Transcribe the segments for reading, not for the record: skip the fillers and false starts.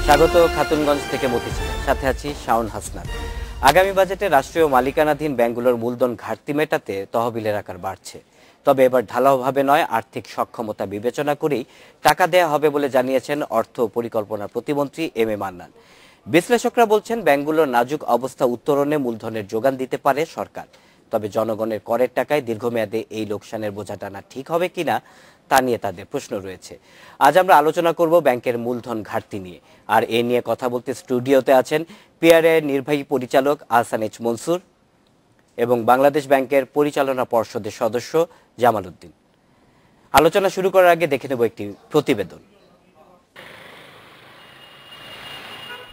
স্বাগত খাতুনগঞ্জ থেকে মতিঝিল, সাথে আছি শাওন হাসনাত। আগামী বাজেটে রাষ্ট্রীয় মালিকানাধীন ব্যাংকগুলোর মূলধন ঘাটতি মেটাতে তহবিলের আকার বাড়ছে। তবে এবার ঢালাওভাবে নয়, আর্থিক সক্ষমতা বিবেচনা করেই টাকা দেয়া হবে বলে জানিয়েছেন অর্থ ও পরিকল্পনা প্রতিমন্ত্রী এম এ মান্নান। বিশ্লেষকরা বলছেন ব্যাংকগুলোর নাজুক অবস্থা উত্তরণে মূলধনের যোগান দিতে পারে সরকার। তবে জনগণের করের টাকায় দীর্ঘমেয়াদে এই লোকসানের বোঝা টানা ঠিক হবে কিনা তা নিয়ে তাদের প্রশ্ন রয়েছে। আজ আমরা আলোচনা করব ব্যাংকের মূলধন ঘাটতি নিয়ে। আর এ নিয়ে কথা বলতে স্টুডিওতে আছেন পিআরএ নির্বাহী পরিচালক আহসান এইচ মনসুর এবং বাংলাদেশ ব্যাংকের পরিচালনা পর্ষদের সদস্য জামাল উদ্দিন। আলোচনা শুরু করার আগে দেখে নেব একটি প্রতিবেদন।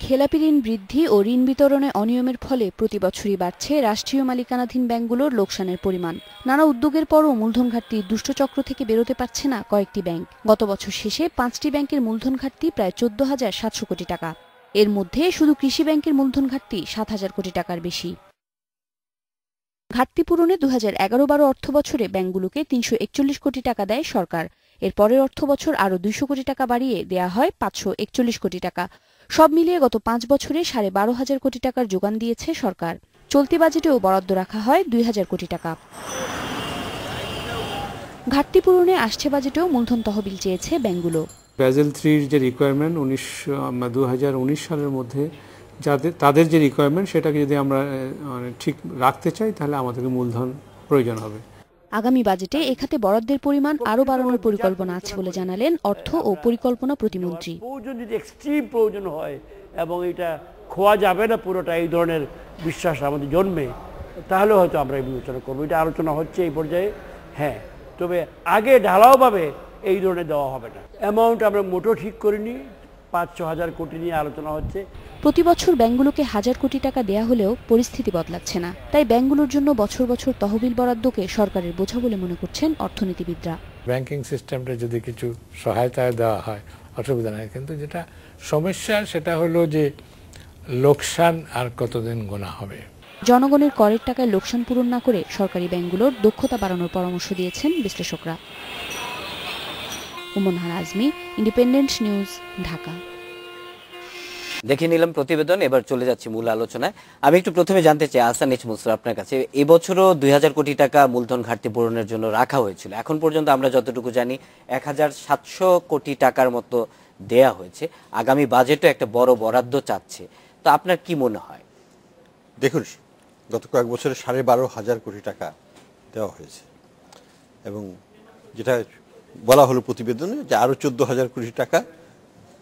খেলাপি ঋণ বৃদ্ধি ও ঋণ বিতরণে অনিয়মের ফলে প্রতি বছরই বাড়ছে রাষ্ট্রীয় মালিকানাধীন ব্যাংকগুলোর লোকসানের পরিমাণ। নানা উদ্যোগের পরও মূলধন ঘাটতি দুষ্টচক্র থেকে বেরোতে পারছে না কয়েকটি ব্যাংক। গত বছর শেষে ৫টি ব্যাংকের মূলধন ঘাটতি প্রায় ১৪,৭০০ কোটি টাকা। এর মধ্যে শুধু কৃষি ব্যাংকের মূলধন ঘাটতি ৭,০০০ কোটি টাকার বেশি। ঘাটতি পূরণে ২০১১-১২ অর্থ বছরে ব্যাংকগুলোকে ৩৪১ কোটি টাকা দেয় সরকার। এর পরের অর্থ বছর আরও ২০০ কোটি টাকা বাড়িয়ে দেয়া হয় ৫৪১ কোটি টাকা। সব মিলিয়ে গত ৫ বছরে ১২,৫০০ কোটি টাকার যোগান দিয়েছে সরকার। চলতি বাজেটেও বরাদ্দ রাখা হয় ২,০০০ কোটি টাকা। ঘাটতি পূরণে আসছে বাজেটেও মূলধন তহবিল চেয়েছে ব্যাংকগুলো। ব্যাজেল 3-র যে রিকোয়ারমেন্ট ২০১৯ সালের মধ্যে তাদের যে রিকোয়ারমেন্ট সেটাকে যদি আমরা ঠিক রাখতে চাই তাহলে আমাদেরকে মূলধন প্রয়োজন হবে। আগামী বাজেটে এ খাতে বরাদ্দের পরিমাণ আরও বাড়ানোর পরিকল্পনা আছে বলে জানালেন অর্থ ও পরিকল্পনা প্রতিমন্ত্রী। প্রয়োজন যদি এক্সট্রিম প্রয়োজন হয় এবং এটা খোয়া যাবে না পুরোটা, এই ধরনের বিশ্বাস আমাদের জন্মে, তাহলে হয়তো আমরা এই বিবেচনা করবো। এটা আলোচনা হচ্ছে এই পর্যায়ে, হ্যাঁ। তবে আগে ঢালাওভাবে এই ধরনের দেওয়া হবে না। অ্যামাউন্ট আমরা মোটো ঠিক করিনি, ৫-৬ হাজার কোটি নিয়ে আলোচনা হচ্ছে। প্রতি বছর ব্যাংকগুলোকে ১,০০০ কোটি টাকা দেয়া হলেও পরিস্থিতি বদলাচ্ছে না। তাই ব্যাংকগুলোর জন্য বছর বছর তহবিল বরাদ্দকে সরকারের বোঝা বলে মনে করছেন অর্থনীতিবিদরা। ব্যাংকিং সিস্টেমটা যদি কিছু সহায়তা দেওয়া হয় অসুবিধা নেই, কিন্তু যেটা সমস্যা সেটা হলো যে লোকসান আর কতদিন গোনা হবে। জনগণের করের টাকায় লোকসান পূরণ না করে সরকারি ব্যাংকগুলোর দক্ষতা বাড়ানোর পরামর্শ দিয়েছেন বিশ্লেষকরা। উমন হানা আজমি, ইন্ডিপেন্ডেন্ট নিউজ, ঢাকা। দেখে নিলাম প্রতিবেদন, এবার চলে যাচ্ছি মূল আলোচনায়। আমি একটু প্রথমে জানতে চাই আহসান এইচ মনসুর আপনার কাছে, এবছরও ২,০০০ কোটি টাকা মূলধন ঘাটতি পূরণের জন্য রাখা হয়েছিল। এখন পর্যন্ত আমরা যতটুকু জানি ১,৭০০ কোটি টাকার মতো দেয়া হয়েছে। আগামী বাজেটও একটা বড় বরাদ্দ চাচ্ছে, তো আপনার কি মনে হয়? দেখুন, গত কয়েক বছরে ১২,৫০০ কোটি টাকা দেওয়া হয়েছে এবং যেটা বলা হলো প্রতিবেদনে যে আরও ১৪,০০০ কোটি টাকা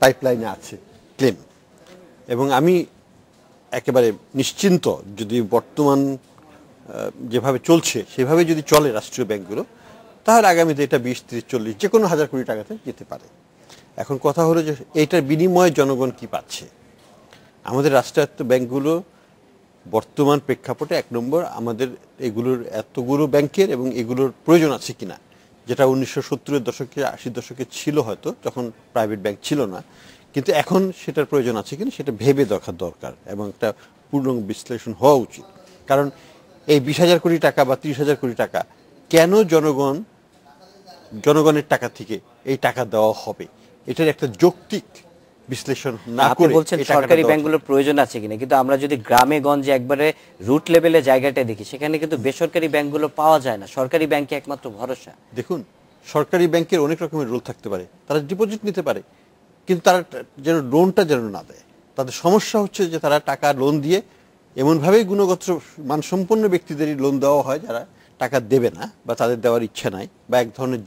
পাইপলাইনে আছে ক্লেম। এবং আমি একেবারে নিশ্চিন্ত, যদি বর্তমান যেভাবে চলছে সেভাবে যদি চলে রাষ্ট্রীয় ব্যাংকগুলো, তাহলে আগামীতে এটা ২০, ৩০, ৪০ যে কোনো ১,০০০ কোটি টাকাতে যেতে পারে। এখন কথা হলো যে এইটার বিনিময়ে জনগণ কি পাচ্ছে। আমাদের রাষ্ট্রায়ত্ত ব্যাংকগুলো বর্তমান প্রেক্ষাপটে ১ নম্বর, আমাদের এগুলোর এতগুলো ব্যাংকের এবং এগুলোর প্রয়োজন আছে কিনা, যেটা ১৯৭০-এর দশকে ৮০-এর দশকে ছিল হয়তো, যখন প্রাইভেট ব্যাংক ছিল না, কিন্তু এখন সেটার প্রয়োজন আছে কিনা সেটা ভেবে দেখার দরকার এবং একটা পূর্ণ বিশ্লেষণ হওয়া উচিত। কারণ এই ২০,০০০ কোটি টাকা বা ৩০,০০০ কোটি টাকা কেন জনগণের টাকা থেকে এই টাকা দেওয়া হবে, এটার একটা যৌক্তিক বিশ্লেষণ না করে বলছেন সরকারি ব্যাংকগুলোর প্রয়োজন আছে কিনা, কিন্তু আমরা যদি গ্রামে গঞ্জে একবারে রুট লেভেলে জায়গাটা দেখি, সেখানে কিন্তু বেসরকারি ব্যাংকগুলো পাওয়া যায় না, সরকারি ব্যাংকে একমাত্র ভরসা। দেখুন, সরকারি ব্যাংকের অনেক রকমের রোল থাকতে পারে, তারা ডিপোজিট নিতে পারে, কিন্তু তারা যেন লোনটা যেন না দেয়। তাদের সমস্যা হচ্ছে যে তারা টাকা লোন দিয়ে এমনভাবেই গুণগত মানসম্পন্ন ব্যক্তিদেরই লোন দেওয়া হয় যারা টাকা দেবে না বা তাদের দেওয়ার ইচ্ছা নাই, বা এক ধরনের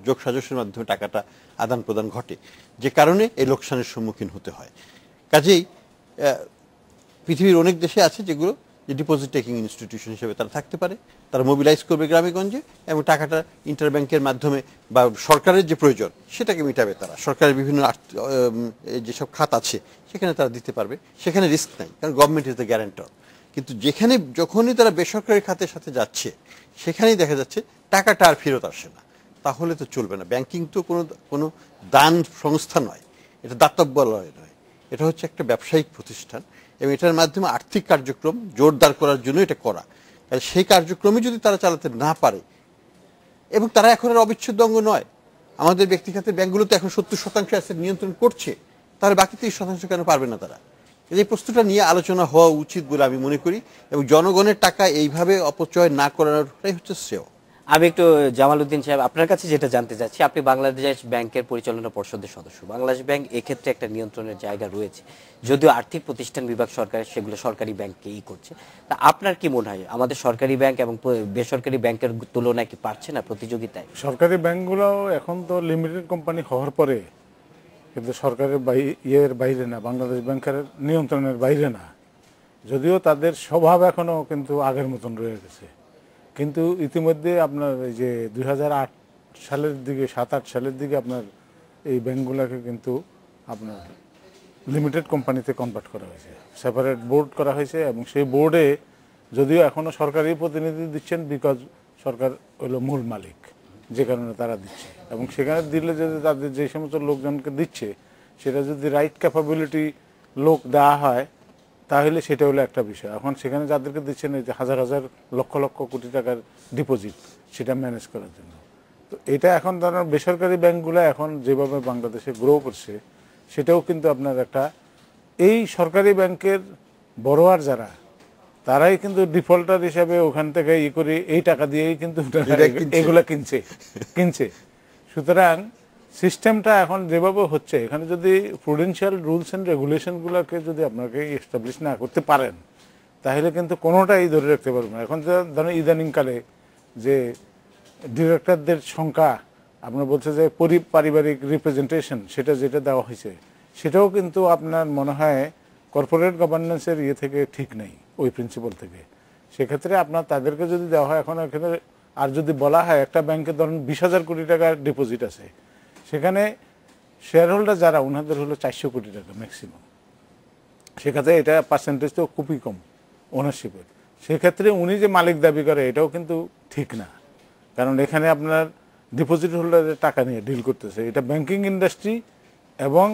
যোগ সাজসের মাধ্যমে টাকাটা আদান প্রদান ঘটে, যে কারণে এই লোকসানের সম্মুখীন হতে হয়। কাজেই পৃথিবীর অনেক দেশে আছে যেগুলো যে ডিপোজিট টেকিং ইনস্টিটিউশন হিসেবে তারা থাকতে পারে, তারা মোবিলাইজ করবে গ্রামে গঞ্জে এবং টাকাটা ইন্টারব্যাংকের মাধ্যমে বা সরকারের যে প্রয়োজন সেটাকে মেটাবে। তারা সরকারের বিভিন্ন যেসব খাত আছে সেখানে তারা দিতে পারবে, সেখানে রিস্ক নাই, কারণ গভর্নমেন্ট ইজ দ্য গ্যারান্টর। কিন্তু যখনই তারা বেসরকারি খাতের সাথে যাচ্ছে, সেখানেই দেখা যাচ্ছে টাকাটা আর ফেরত আসে না। তাহলে তো চলবে না। ব্যাংকিং তো কোনো দান সংস্থা নয়, এটা দাতব্যালয় নয়, এটা হচ্ছে একটা ব্যবসায়িক প্রতিষ্ঠান এবং এটার মাধ্যমে আর্থিক কার্যক্রম জোরদার করার জন্য এটা করা। সেই কার্যক্রমে যদি তারা চালাতে না পারে, এবং তারা এখন আর অবিচ্ছেদ্য অঙ্গ নয়, আমাদের ব্যক্তিগত ব্যাংকগুলো তো এখন 70% অ্যাসেট নিয়ন্ত্রণ করছে, তাহলে বাকি 30% কেন পারবে না তারা? এই প্রশ্নটা নিয়ে আলোচনা হওয়া উচিত বলে আমি মনে করি, এবং জনগণের টাকা এইভাবে অপচয় না করাটাই হচ্ছে শ্রেয়। আমি একটু জামাল উদ্দিন সাহেব আপনার কাছে যেটা জানতে চাচ্ছি, আপনি বাংলাদেশ ব্যাংকের পরিচালনা পর্ষদের সদস্য। বাংলাদেশ ব্যাংক এক্ষেত্রে একটা নিয়ন্ত্রণের জায়গা রয়েছে, যদিও আর্থিক প্রতিষ্ঠান বিভাগ সরকারের সেগুলো সরকারি ব্যাংককে করছে। তা আপনার কি মনে হয় আমাদের সরকারি ব্যাংক এবং বেসরকারি ব্যাংকের তুলনায় কি পারছে না প্রতিযোগিতায়? সরকারি ব্যাংকগুলো এখন তো লিমিটেড কোম্পানি হওয়ার পরে কিন্তু সরকারের ইয়ের বাইরে না, বাংলাদেশ ব্যাংকের নিয়ন্ত্রণের বাইরে না, যদিও তাদের স্বভাব এখনো কিন্তু আগের মতন রয়ে গেছে। কিন্তু ইতিমধ্যে আপনার এই যে 2008 সালের দিকে 7-8 সালের দিকে আপনার এই ব্যাংকগুলোকে কিন্তু আপনার লিমিটেড কোম্পানিতে কনভার্ট করা হয়েছে, সেপারেট বোর্ড করা হয়েছে, এবং সেই বোর্ডে যদিও এখনও সরকারি প্রতিনিধি দিচ্ছেন, বিকজ সরকার হলো মূল মালিক, যে কারণে তারা দিচ্ছে। এবং সেখানে দিলে যদি তাদের যে সমস্ত লোকজনকে দিচ্ছে সেটা যদি রাইট ক্যাপাবিলিটি লোক দেওয়া হয় তাহলে সেটা হলো একটা বিষয়। এখন সেখানে যাদেরকে দিচ্ছেন এই যে হাজার হাজার লক্ষ লক্ষ কোটি টাকার ডিপোজিট, সেটা ম্যানেজ করার জন্য। তো এটা এখন ধরেন বেসরকারি ব্যাংকগুলো এখন যেভাবে বাংলাদেশে গ্রো করছে, সেটাও কিন্তু আপনার একটা এই সরকারি ব্যাংকের বড়োয়ার যারা, তারাই কিন্তু ডিফল্টার হিসাবে ওখান থেকে করে এই টাকা দিয়েই কিন্তু এগুলা কিনছে। সুতরাং সিস্টেমটা এখন যেভাবে হচ্ছে, এখানে যদি প্রুডেন্সিয়াল রুলস অ্যান্ড রেগুলেশনগুলোকে যদি আপনাকে এস্টাবলিশ না করতে পারেন, তাহলে কিন্তু কোনোটাই ধরে রাখতে পারবেন না। এখন ধরেন ইদানিংকালে যে ডিরেক্টরদের সংখ্যা আপনার বলছে যে পারিবারিক রিপ্রেজেন্টেশন, সেটা যেটা দেওয়া হয়েছে, সেটাও কিন্তু আপনার মনে হয় কর্পোরেট গভর্নেন্সের ইয়ে থেকে ঠিক নেই, ওই প্রিন্সিপাল থেকে। সেক্ষেত্রে আপনার তাদেরকে যদি দেওয়া হয়, এখন এখানে আর যদি বলা হয় একটা ব্যাংকে ধরুন 20,000 কোটি টাকার ডিপোজিট আছে, সেখানে শেয়ার হোল্ডার যারা, ওনাদের হলো 400 কোটি টাকা ম্যাক্সিমাম, সেক্ষেত্রে এটা পার্সেন্টেজ তো খুবই কম ওনারশিপের। সেক্ষেত্রে উনি যে মালিক দাবি করে এটাও কিন্তু ঠিক না, কারণ এখানে আপনার ডিপোজিট হোল্ডারের টাকা নিয়ে ডিল করতেছে। এটা ব্যাংকিং ইন্ডাস্ট্রি এবং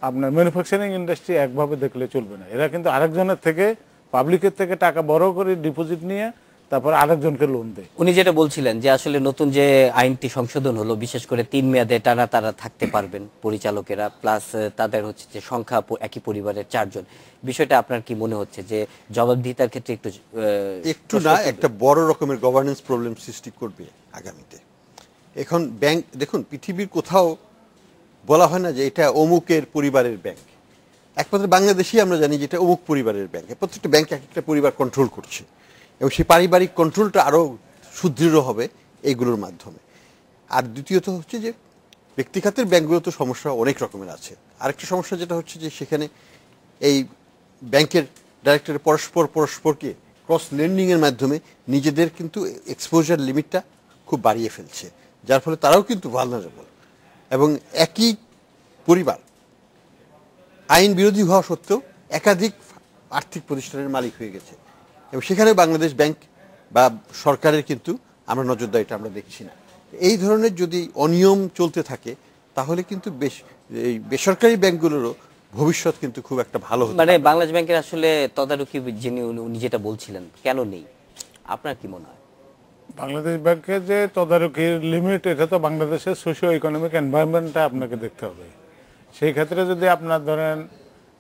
আপনার ম্যানুফ্যাকচারিং ইন্ডাস্ট্রি একভাবে দেখলে চলবে না। এরা কিন্তু আরেকজনের থেকে, পাবলিকের থেকে টাকা বড় করে ডিপোজিট নিয়ে তারপর আরেকজনকে লোন দেয়। উনি যেটা বলছিলেন যে আসলে নতুন যে আইনটি সংশোধন হলো, বিশেষ করে 3 মেয়াদে টানা তারা থাকতে পারবেন পরিচালকেরা, প্লাস তাদের হচ্ছে যে সংখ্যা একই পরিবারের 4 জন, বিষয়টা আপনার কি মনে হচ্ছে যে জবাবদিহিতার ক্ষেত্রে একটু না একটা বড় রকমের গভর্নেন্স প্রবলেম সৃষ্টি করবে আগামীতে? এখন ব্যাংক দেখুন, পৃথিবীর কোথাও বলা হয় না যে এটা অমুকের পরিবারের ব্যাংক। একমাত্র বাংলাদেশেই আমরা জানি যে এটা অমুক পরিবারের ব্যাংক। প্রত্যেকটা ব্যাংক এক একটা পরিবার কন্ট্রোল করছে, এবং সেই পারিবারিক কন্ট্রোলটা আরও সুদৃঢ় হবে এইগুলোর মাধ্যমে। আর দ্বিতীয়ত হচ্ছে যে ব্যক্তিখাতের ব্যাংকগুলো তো সমস্যা অনেক রকমের আছে। আরেকটা সমস্যা যেটা হচ্ছে যে সেখানে এই ব্যাংকের ডাইরেক্টর পরস্পরকে ক্রস লেন্ডিংয়ের মাধ্যমে নিজেদের কিন্তু এক্সপোজার লিমিটটা খুব বাড়িয়ে ফেলছে, যার ফলে তারাও কিন্তু ভালনারেবল। এবং একই পরিবার আইন বিরোধী হওয়া সত্ত্বেও একাধিক আর্থিক প্রতিষ্ঠানের মালিক হয়ে গেছে, এবং সেখানে বাংলাদেশ ব্যাংক বা সরকারের কিন্তু আমরা নজরদারিটা আমরা দেখছি না। এই ধরনের যদি অনিয়ম চলতে থাকে তাহলে কিন্তু এই বেসরকারি ব্যাংকগুলোরও ভবিষ্যৎ কিন্তু খুব একটা ভালো হবে। মানে বাংলাদেশ ব্যাংকের আসলে তদারকি যিনি উনি যেটা বলছিলেন কেন নেই, আপনার কি মনে হয়? বাংলাদেশ ব্যাংকের যে তদারকির লিমিট, এটা তো বাংলাদেশের সোশিও ইকোনমিক এনভায়রনমেন্টটা আপনাকে দেখতে হবে। সেই ক্ষেত্রে যদি আপনার ধরেন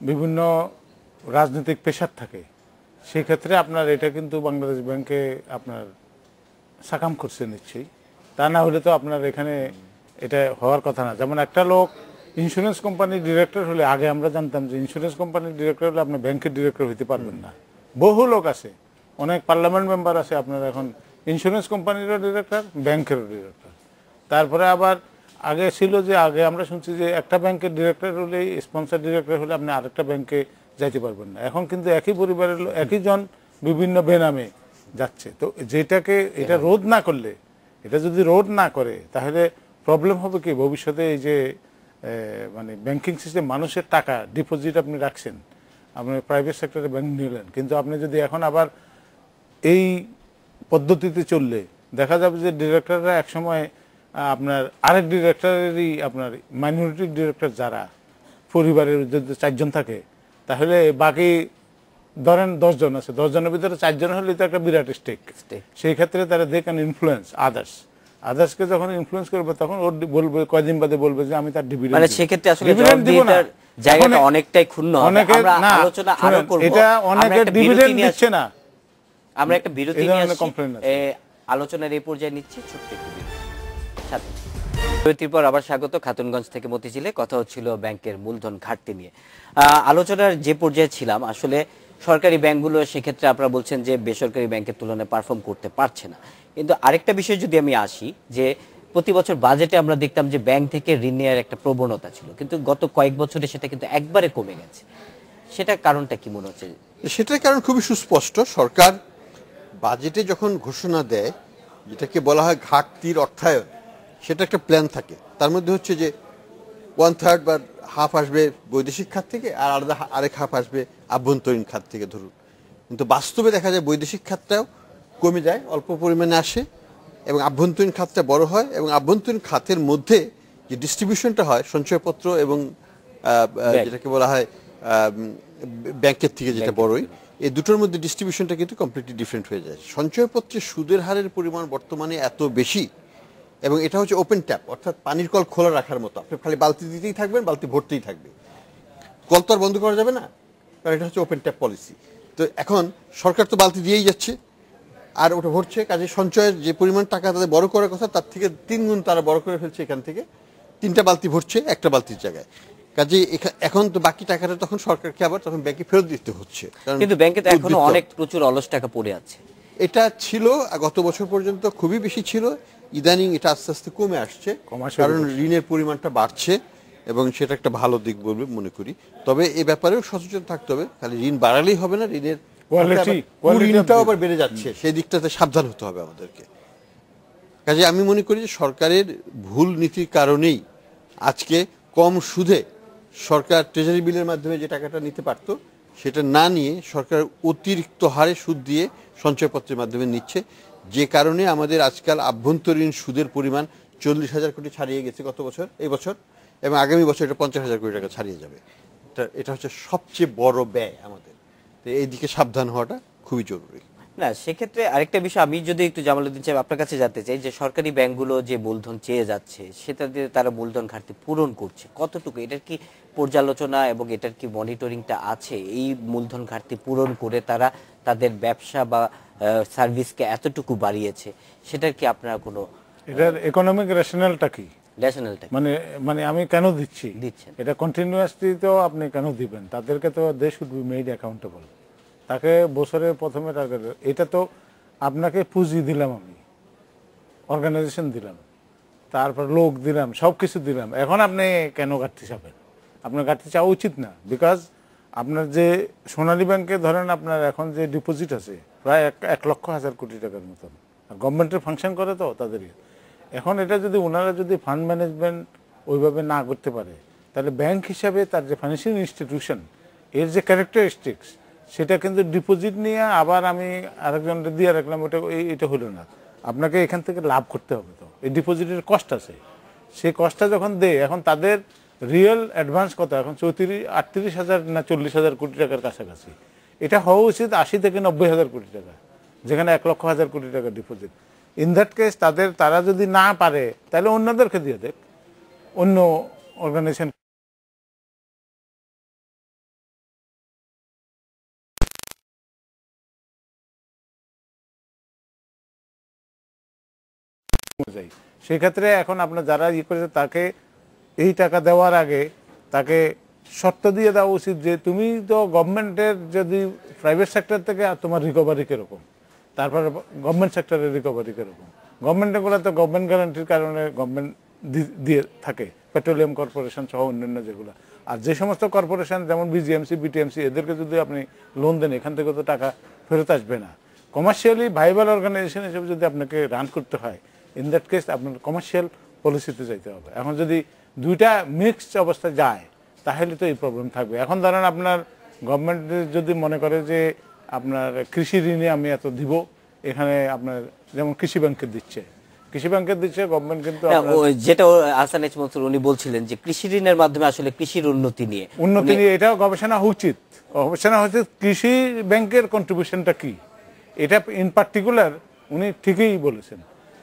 বিভিন্ন রাজনৈতিক পেশার থাকে, সেই ক্ষেত্রে আপনার এটা কিন্তু বাংলাদেশ ব্যাংকে আপনার সাকাম করছে নিশ্চয়ই, তা না হলে তো আপনার এখানে এটা হওয়ার কথা না। যেমন একটা লোক ইন্স্যুরেন্স কোম্পানির ডিরেক্টর হলে, আগে আমরা জানতাম যে ইন্স্যুরেন্স কোম্পানির ডিরেক্টর হলে আপনি ব্যাংকের ডিরেক্টর হইতে পারবেন না। বহু লোক আছে, অনেক পার্লামেন্ট মেম্বার আছে আপনার এখন ইন্স্যুরেন্স কোম্পানিরও ডিরেক্টর, ব্যাংকেরও ডিরেক্টর। তারপরে আবার আগে ছিল যে, আগে আমরা শুনছি যে একটা ব্যাংকের ডিরেক্টর হলেই, স্পন্সর ডিরেক্টর হলে আপনি আরেকটা ব্যাংকে যাইতে পারবেন না। এখন কিন্তু একই পরিবারের লোক, একই জন বিভিন্ন বেনামে যাচ্ছে। তো যেটাকে এটা রোধ না করলে, এটা যদি রোধ না করে তাহলে প্রবলেম হবে কি ভবিষ্যতে, এই যে মানে ব্যাংকিং সিস্টেম, মানুষের টাকা ডিপোজিট আপনি রাখছেন, আপনি প্রাইভেট সেক্টরে ব্যাংক নিলেন, কিন্তু আপনি যদি এখন আবার এই পদ্ধতিতে চললে দেখা যাবে যে ডিরেক্টররা একসময় আপনার আরেক ডিরেক্টরেরই আপনার মাইনরিটি ডিরেক্টর যারা পরিবারের যদি 4 জন থাকে তাহলে বাকি ধরেন 10 জন আছে, 10 জনের ভিতরে 4 জন হলে তো একটা বিরাট স্টেক। সেই ক্ষেত্রে তারা দে ক্যান ইনফ্লুয়েন্স আদার্সকে যখন ইনফ্লুয়েন্স করবে তখন ওর বলবে কয়দিন বাদে বলবে যে আমি তার ডিভিডেন্ড, মানে সেক্ষেত্রে আসলে জবাবদিহিতার জায়গাটা অনেকটাই ক্ষুণ্ণ হবে। আমরা আলোচনা আরো করব। এটা অনেকে ডিভিডেন্ড দিচ্ছে না। আমরা একটা বিরতি নিয়ে আসছি, আলোচনার এই পর্যায়ে নিচ্ছি ছোট্ট একটু বিরতি। সাথে বিরতির পর আবার স্বাগত। খাতুনগঞ্জ থেকে মতিঝিলে কথা হচ্ছিল ব্যাংকের মূলধন ঘাটতি নিয়ে। আলোচনার যে পর্যায়ে ছিলাম, আসলে সরকারি ব্যাংকগুলো সেক্ষেত্রে আপনারা বলছেন যে বেসরকারি ব্যাংকের তুলনায় পারফর্ম করতে পারছে না, কিন্তু আরেকটা বিষয় যদি আমি আসি, যে প্রতি বছর বাজেটে আমরা দেখতাম যে ব্যাংক থেকে ঋণ নেওয়ার একটা প্রবণতা ছিল, কিন্তু গত কয়েক বছরে সেটা কিন্তু একবারে কমে গেছে। সেটার কারণটা কি মনে হচ্ছে? সেটার কারণ খুবই সুস্পষ্ট। সরকার বাজেটে যখন ঘোষণা দেয়, যেটাকে বলা হয় ঘাটতির অর্থায়ন, সেটা একটা প্ল্যান থাকে। তার মধ্যে হচ্ছে যে 1/3 বা হাফ আসবে বৈদেশিক খাত থেকে, আর আলাদা আরেক হাফ আসবে আভ্যন্তরীণ খাত থেকে ধরুন। কিন্তু বাস্তবে দেখা যায় বৈদেশিক খাতটাও কমে যায়, অল্প পরিমাণে আসে, এবং আভ্যন্তরীণ খাতটা বড় হয়। এবং আভ্যন্তরীণ খাতের মধ্যে যে ডিস্ট্রিবিউশনটা হয় সঞ্চয়পত্র এবং যেটাকে বলা হয় ব্যাংকের থেকে যেটা বড়ই, এই দুটোর মধ্যে ডিস্ট্রিবিউশনটা কিন্তু কমপ্লিটলি ডিফারেন্ট হয়ে যায়। সঞ্চয়পত্রের সুদের হারের পরিমাণ বর্তমানে এত বেশি, এবং এটা হচ্ছে ওপেন ট্যাপ, অর্থাৎ পানির কল খোলা রাখার মতো। আপনি খালি বালতি দিতেই থাকবেন, বালতি ভরতেই থাকবে, কল তো আর বন্ধ করা যাবে না, কারণ এটা হচ্ছে ওপেন ট্যাপ পলিসি। তো এখন সরকার তো বালতি দিয়েই যাচ্ছে আর ওটা ভরছে, কাজে সঞ্চয়ের যে পরিমাণ টাকা তাদের বড় করার কথা তার থেকে 3 গুণ তারা বড় করে ফেলছে। এখান থেকে 3টা বালতি ভরছে একটা বালতির জায়গায়। কাজে এখন তো বাকি টাকাটা তখন সরকারকে আবার তখন ব্যাংকে ফেরত দিতে হচ্ছে, কিন্তু ব্যাংকে তো এখনো অনেক প্রচুর অলস টাকা পড়ে আছে। এটা ছিল গত বছর পর্যন্ত খুবই বেশি ছিল, ইদানিং এটা আস্তে আস্তে কমে আসছে, কারণ ঋণের পরিমাণটা বাড়ছে, এবং সেটা একটা ভালো দিক বলবে মনে করি। তবে এই ব্যাপারেও সচেতন থাকতে হবে, খালি ঋণ বাড়ালেই হবে না, ঋণের কোয়ালিটিটাও আবার বেড়ে যাচ্ছে, সেই দিকটাতে সাবধান হতে হবে আমাদেরকে। কাজে আমি মনে করি যে সরকারের ভুল নীতির কারণেই আজকে কম সুদে সরকার ট্রেজারি বিলের মাধ্যমে যে টাকাটা নিতে পারত সেটা না নিয়ে সরকার অতিরিক্ত হারে সুদ দিয়ে সঞ্চয়পত্রের মাধ্যমে নিচ্ছে, যে কারণে আমাদের আজকাল আভ্যন্তরীণ সুদের পরিমাণ 40,000 কোটি ছাড়িয়ে গেছে গত বছর, এই বছর, এবং আগামী বছর এটা 50,000 কোটি টাকা ছাড়িয়ে যাবে। এটা হচ্ছে সবচেয়ে বড় ব্যয় আমাদের। তো এই দিকে সাবধান হওয়াটা খুবই জরুরি। না, সেক্ষেত্রে আরেকটা বিষয় আমি যদি একটু জামালউদ্দিন সাহেব আপনার কাছে জানতে চাই, যে সরকারি ব্যাংকগুলো যে মূলধন চেয়ে যাচ্ছে সেটা দিয়ে তারা মূলধন ঘাটতি পূরণ করছে কতটুকু, এটার কি পর্যালোচনা এবং এটার কি মনিটরিংটা আছে? এই মূলধন ঘাটতি পূরণ করে তারা তাদের ব্যবসা বা সার্ভিসকে এতটুকু বাড়িয়েছে, সেটার কি আপনারা কোনো এটার ইকোনমিক রেশনালটা কি, মানে আমি কেন দিচ্ছেন এটা কন্টিনিউয়াসলি তো আপনি কেন দিবেন? তাদেরকে তো they should be made accountable. তাকে বছরের প্রথমে টার্গেট, এটা তো আপনাকে পুঁজি দিলাম, আমি অর্গানাইজেশন দিলাম, তারপর লোক দিলাম, সব কিছু দিলাম, এখন আপনি কেন ঘাটতি চাবেন? আপনার ঘাটতি চাওয়া উচিত না। বিকজ আপনার যে সোনালী ব্যাংকে ধরেন আপনার এখন যে ডিপোজিট আছে প্রায় 1,00,000 কোটি টাকার মতন, আর গভর্নমেন্টের ফাংশন করে তো তাদের। এখন এটা যদি ওনারা যদি ফান্ড ম্যানেজমেন্ট ওইভাবে না করতে পারে, তাহলে ব্যাংক হিসাবে তার যে ফাইন্যান্সিয়াল ইনস্টিটিউশন এর যে ক্যারেক্টারিস্টিক্স, সেটা কিন্তু ডিপোজিট নিয়ে আবার আমি আরেকজনকে দিয়ে রাখলাম, ওটা এটা হলো না। আপনাকে এখান থেকে লাভ করতে হবে। তো এই ডিপোজিটের কস্ট আছে, সেই কস্টটা যখন দেয়, এখন তাদের রিয়েল অ্যাডভান্স কত, এখন 38,000 না 40,000 কোটি টাকার কাছাকাছি। এটা হওয়া উচিত 80 থেকে 90,000 কোটি টাকা, যেখানে 1,00,000 কোটি টাকা ডিপোজিট। ইন দ্যাট কেস তারা যদি না পারে, তাহলে অন্যদেরকে দিয়ে দেখ, অন্য অর্গানাইজেশন। সেই ক্ষেত্রে এখন আপনার যারা করেছে তাকে এই টাকা দেওয়ার আগে তাকে শর্ত দিয়ে দেওয়া উচিত যে তুমি তো গভর্নমেন্টের, যদি প্রাইভেট সেক্টর থেকে তোমার রিকভারি কীরকম, তারপরে গভর্নমেন্ট সেক্টরের রিকভারি কীরকম। গভর্নমেন্টগুলো তো গভর্নমেন্ট গ্যারান্টির কারণে গভর্নমেন্ট দিয়ে থাকে, পেট্রোলিয়াম কর্পোরেশন সহ অন্যান্য যেগুলো। আর যে সমস্ত কর্পোরেশন যেমন বিজিএমসি, বিটিএমসি, এদেরকে যদি আপনি লোন দেন, এখান থেকে তো টাকা ফেরত আসবে না। কমার্শিয়ালি ভাইবল অর্গানাইজেশন হিসেবে যদি আপনাকে রান করতে হয়, ইন দ্যাট কেস আপনার কমার্শিয়াল পলিসিতে যাইতে হবে। এখন যদি দুইটা মিক্সড অবস্থায় যায়, তাহলে তো এই প্রবলেম থাকবে। এখন ধরেন আপনার গভর্নমেন্ট যদি মনে করে যে আপনার কৃষি ঋণে আমি এত দিব, এখানে আপনার যেমন কৃষি ব্যাংকে দিচ্ছে, কৃষি ব্যাংকের দিচ্ছে, গভর্নমেন্ট কিন্তু না, যেটা আহসান এইচ মনসুর উনি বলছিলেন যে কৃষি ঋণের মাধ্যমে আসলে কৃষির উন্নতি নিয়ে এটাও গবেষণা উচিত। গবেষণা হচ্ছে কৃষি ব্যাংকের কন্ট্রিবিউশনটা কি, এটা ইন পার্টিকুলার উনি ঠিকই বলেছেন।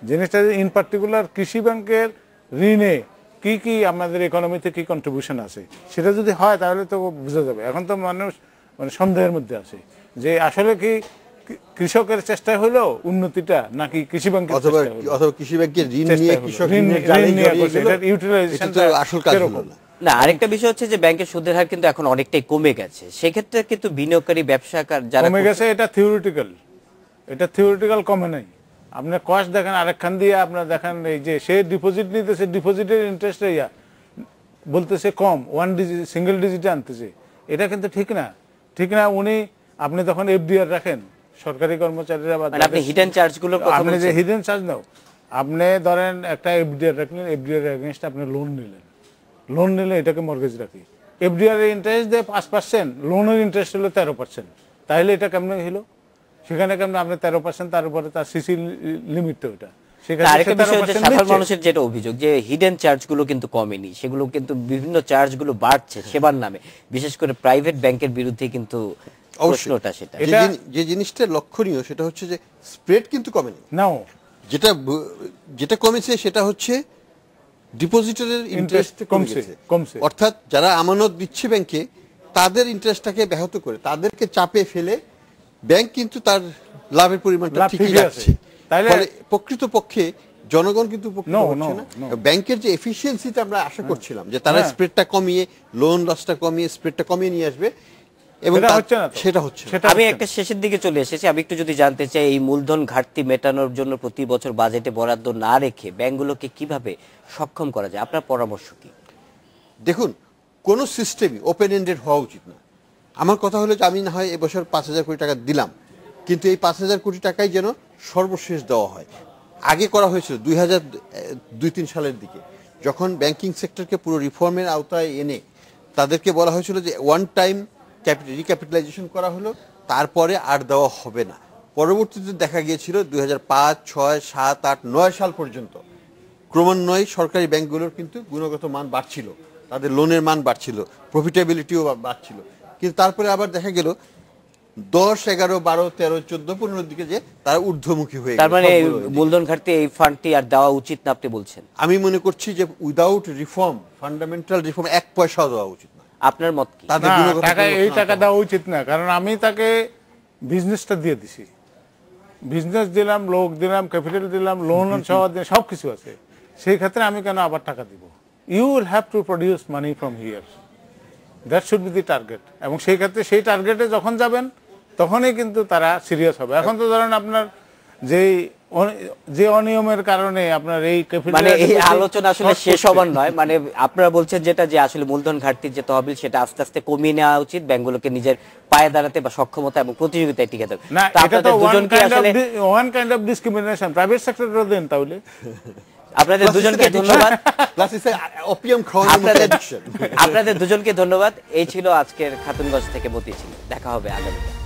জিনিসটা ইন পার্টিকুলার কৃষি ব্যাংকের ঋণে কি কি আমাদের ইকোনমিতে কি কন্ট্রিবিউশন আছে সেটা যদি হয় তাহলে তো বোঝা যাবে। এখন তো মানুষ মানে সন্দেহের মধ্যে আছে যে আসলে কি কৃষকের চেষ্টা হলো উন্নতিটা নাকি কৃষি ব্যাংকের অথবা কৃষি ব্যাংকের ঋণ নিয়ে কৃষক ইউটিলাইজেশনটা আসল কাজ হলো না। না, আরেকটা বিষয় হচ্ছে যে ব্যাংকের সুদের হার কিন্তু এখন অনেকটাই কমে গেছে, সেক্ষেত্রে কিন্তু বিনিয়োগকারী ব্যবসাকার যারা কমে গেছে, এটা থিওরিটিক্যাল কমে নাই। আপনার কস্ট দেখেন আরেকখান দিয়ে আপনার দেখেন এই যে সে ডিপোজিট নিতেছে, ডিপোজিটের ইন্টারেস্ট বলতেছে কম, সিঙ্গেল ডিজিটে আনতেছে, এটা কিন্তু ঠিক না। উনি আপনি তখন এফডিআর রাখেন সরকারি কর্মচারীরা বা আপনি হিডেন চার্জগুলো আপনি যে হিডেন চার্জ নাও, আপনি ধরেন একটা এফডিআর রাখলেন, এফডিআর এগেইনস্ট আপনি লোন নিলে এটাকে মর্গেজ রাখি, এফডিআর এর ইন্টারেস্ট দেয় 5%, লোনের ইন্টারেস্ট হলো 13%, তাহলে এটা কেমন হলো? সেখানে কেমন আপনি 13%, তার উপরে তার সিসি লিমিটটা ওটা। সাধারণ মানুষের যেটা অভিযোগ যে হিডেন চার্জগুলো কিন্তু কমেনি, সেগুলো কিন্তু বিভিন্ন চার্জগুলো বাড়ছে সেবার নামে, বিশেষ করে প্রাইভেট ব্যাংকের বিরুদ্ধে কিন্তু প্রশ্নটা সেটা। যে জিনিসটা লক্ষণীয় সেটা হচ্ছে যে স্প্রেড কিন্তু কমেনি, নাও যেটা কমেছে সেটা হচ্ছে ডিপোজিটরের ইন্টারেস্ট কমছে। অর্থাৎ যারা আমানত দিচ্ছে ব্যাংকে তাদের ইন্টারেস্টটাকে ব্যাহত করে তাদেরকে চাপে ফেলে ব্যাংক কিন্তু তার লাভের পরিমাণটা ঠিকই রাখছে। ফলে প্রকৃতপক্ষে জনগণ কিন্তু উপকৃত হচ্ছে না। ব্যাংকের যে এফিসিয়েন্সিটা আমরা আশা করছিলাম যে তারা স্প্রেডটা কমিয়ে, লোন লসটা কমিয়ে, স্প্রেডটা কমিয়ে নিয়ে আসবে, এবং সেটা হচ্ছে না। আমি একটা শেষের দিকে চলে এসেছি, আমি একটু যদি জানতে চাই এই মূলধন ঘাটতি মেটানোর জন্য প্রতি বছর বাজেটে বরাদ্দ না রেখে ব্যাংকগুলোকে কিভাবে সক্ষম করা যায়, আপনার পরামর্শ কি? দেখুন, কোন সিস্টেমই ওপেন এন্ডেড হওয়া উচিত না। আমার কথা হলো যে আমি না হয় এবছর 5,000 কোটি টাকা দিলাম, কিন্তু এই 5,000 কোটি টাকাই যেন সর্বশেষ দেওয়া হয়। আগে করা হয়েছিল 2002-03 সালের দিকে, যখন ব্যাংকিং সেক্টরকে পুরো রিফর্মের আওতায় এনে তাদেরকে বলা হয়েছিল যে ওয়ান টাইম রিক্যাপিটালাইজেশন করা হলো, তারপরে আর দেওয়া হবে না। পরবর্তীতে দেখা গিয়েছিল 2005, 6, 7, 8, 9 সাল পর্যন্ত ক্রমান্বয়ে সরকারি ব্যাংকগুলোর কিন্তু গুণগত মান বাড়ছিল, তাদের লোনের মান বাড়ছিল, প্রফিটেবিলিটিও বাড়ছিল। কিন্তু তারপরে আবার দেখা গেল 10, 11, 12, 13, 14, 15 দিকে যে তারা ঊর্ধ্বমুখী হয়ে গেল। তার মানে মূলধন ঘাটতি এই ফান্ডটি আর দেওয়া উচিত না আপনি বলছেন? আমি মনে করছি যে উইদাউট রিফর্ম, ফান্ডামেন্টাল রিফর্ম 1 পয়সাও দেওয়া উচিত না। আপনার মত কি? এই টাকা দেওয়া উচিত না, কারণ আমি তাকে বিজনেসটা দিয়ে দিছি, বিজনেস দিলাম, লোক দিলাম, ক্যাপিটাল দিলাম, লোন সহ সব কিছু আছে, সেই ক্ষেত্রে আমি কেন আবার টাকা দিব? You will have to produce money from here, that should be the target. এবং সেই ক্ষেত্রে সেই টার্গেটে যখন যাবেন তখনই কিন্তু তারা সিরিয়াস হবে। এখন তো ধরেন আপনার যে অনিয়মের কারণে আপনার এই মানে এই আলোচনা আসলে শেষ হবার নয়, মানে আপনারা বলছেন যেটা যে আসলে মূলধন ঘাটতির যে তহবিল সেটা আস্তে আস্তে কমিয়ে নেওয়া উচিত, ব্যাংকগুলোকে নিজের পায়ে দাঁড়াতে বা সক্ষমতা এবং প্রতিযোগিতায় টিকে থাকতে। না, এটা তো one kind of discrimination, private সেক্টরও দেন তাহলে। আপনাদের দুজনকে ধন্যবাদ। আপনাদের দুজনকে ধন্যবাদ। এই ছিল আজকের খাতুনগঞ্জ থেকে মতি ছিল। দেখা হবে আগামীকাল।